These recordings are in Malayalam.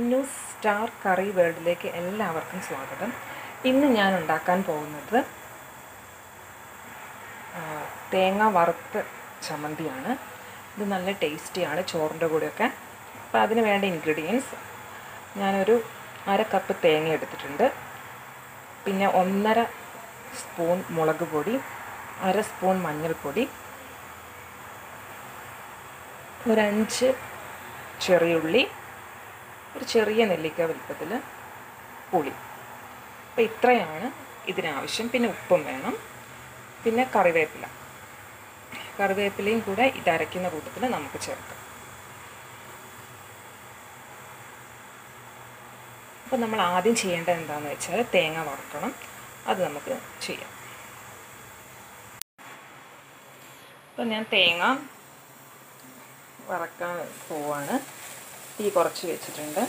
ചിന്നൂസ് സ്റ്റാർ കറി വേൾഡിലേക്ക് എല്ലാവർക്കും സ്വാഗതം. ഇന്ന് ഞാൻ ഉണ്ടാക്കാൻ പോകുന്നത് തേങ്ങ വറുത്ത് ചമ്മന്തിയാണ്. ഇത് നല്ല ടേസ്റ്റിയാണ് ചോറിൻ്റെ കൂടെയൊക്കെ. അപ്പോൾ അതിന് വേണ്ട ഇൻഗ്രീഡിയൻസ് ഞാനൊരു 1/2 കപ്പ് തേങ്ങ എടുത്തിട്ടുണ്ട്. പിന്നെ 1.5 സ്പൂൺ മുളക് പൊടി, 1/2 സ്പൂൺ മഞ്ഞൾപ്പൊടി, ഒരു 5 ചെറിയുള്ളി, ഒരു ചെറിയ നെല്ലിക്ക വലുപ്പത്തിൽ പുളി. അപ്പോൾ ഇത്രയാണ് ഇതിനാവശ്യം. പിന്നെ ഉപ്പും വേണം. പിന്നെ കറിവേപ്പിലയും കൂടെ ഇതരയ്ക്കുന്ന കൂട്ടത്തിൽ നമുക്ക് ചേർക്കാം. അപ്പോൾ നമ്മൾ ആദ്യം ചെയ്യേണ്ടത് എന്താണെന്ന് വെച്ചാൽ തേങ്ങ വറുക്കണം. അത് നമുക്ക് ചെയ്യാം. അപ്പോൾ ഞാൻ തേങ്ങ വറക്കാൻ പോവാണ്. തീ കുറച്ച് വെച്ചിട്ടുണ്ട്.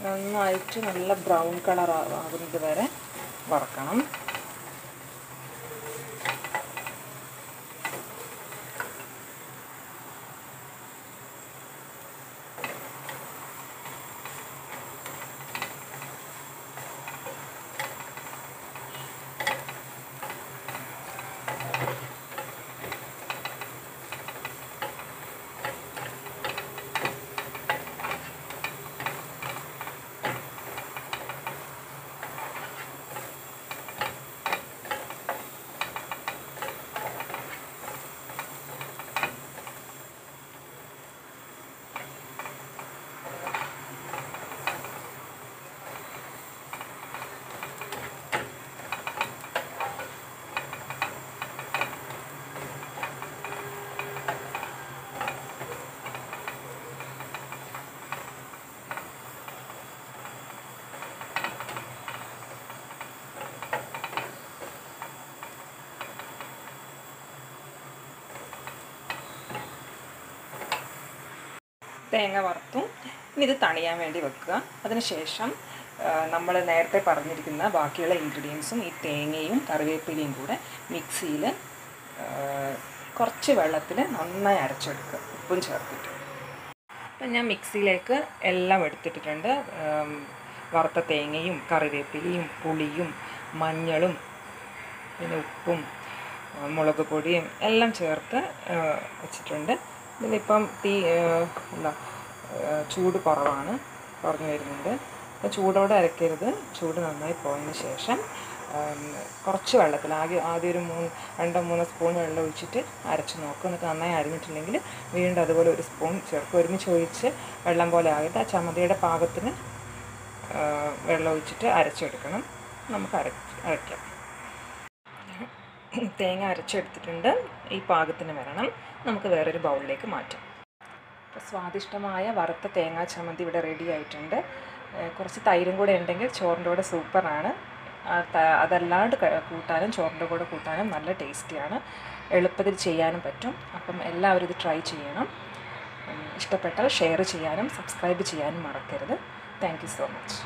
നന്നായിട്ട് നല്ല ബ്രൗൺ കളർ ആകുന്നത് വരെ വറക്കണം. തേങ്ങ വറുത്തും ഇനി ഇത് തണിയാൻ വേണ്ടി വെക്കുക. അതിനുശേഷം നമ്മൾ നേരത്തെ പറഞ്ഞിരിക്കുന്ന ബാക്കിയുള്ള ഇൻഗ്രീഡിയൻസും ഈ തേങ്ങയും കറിവേപ്പിലയും കൂടെ മിക്സിയിൽ കുറച്ച് വെള്ളത്തിൽ നന്നായി അരച്ചെടുക്കുക, ഉപ്പും ചേർത്തിട്ട്. അപ്പം ഞാൻ മിക്സിയിലേക്ക് എല്ലാം എടുത്തിട്ടുണ്ട്. വറുത്ത തേങ്ങയും കറിവേപ്പിലയും പുളിയും മഞ്ഞളും പിന്നെ ഉപ്പും മുളക് പൊടിയും എല്ലാം ചേർത്ത് വെച്ചിട്ടുണ്ട്. ഇതിലിപ്പം ചൂട് കുറഞ്ഞു വരുന്നുണ്ട്. അപ്പോൾ ചൂടോടെ അരക്കരുത്. ചൂട് നന്നായി പോയതിന് ശേഷം കുറച്ച് വെള്ളത്തിൽ ആദ്യം ഒരു 2-3 സ്പൂൺ വെള്ളം ഒഴിച്ചിട്ട് അരച്ച് നോക്കുക. എന്നിട്ട് നന്നായി അരിഞ്ഞിട്ടില്ലെങ്കിൽ വീണ്ടും അതുപോലെ 1 സ്പൂൺ ചേർക്കുക. ഒരുമിച്ച് ഒഴിച്ച് വെള്ളം പോലെ ആയിട്ട് ആ ചമ്മന്തിയുടെ പാകത്തിന് വെള്ളം ഒഴിച്ചിട്ട് അരച്ചെടുക്കണം. നമുക്ക് അരയ്ക്കാം. തേങ്ങ അരച്ചെടുത്തിട്ടുണ്ട്. ഈ പാകത്തിന് വരണം. നമുക്ക് വേറൊരു ബൗളിലേക്ക് മാറ്റാം. അപ്പോൾ സ്വാദിഷ്ടമായ വറുത്ത തേങ്ങാ ചമ്മന്തി ഇവിടെ റെഡി ആയിട്ടുണ്ട്. കുറച്ച് തൈരും കൂടെ ഉണ്ടെങ്കിൽ ചോറിൻ്റെ കൂടെ സൂപ്പറാണ്. അതല്ലാണ്ട് കൂട്ടാനും ചോറിൻ്റെ കൂടെ കൂട്ടാനും നല്ല ടേസ്റ്റിയാണ്. എളുപ്പത്തിൽ ചെയ്യാനും പറ്റും. അപ്പം എല്ലാവരും ഇത് ട്രൈ ചെയ്യണം. ഇഷ്ടപ്പെട്ടാൽ ഷെയർ ചെയ്യാനും സബ്സ്ക്രൈബ് ചെയ്യാനും മറക്കരുത്. Thank you so much.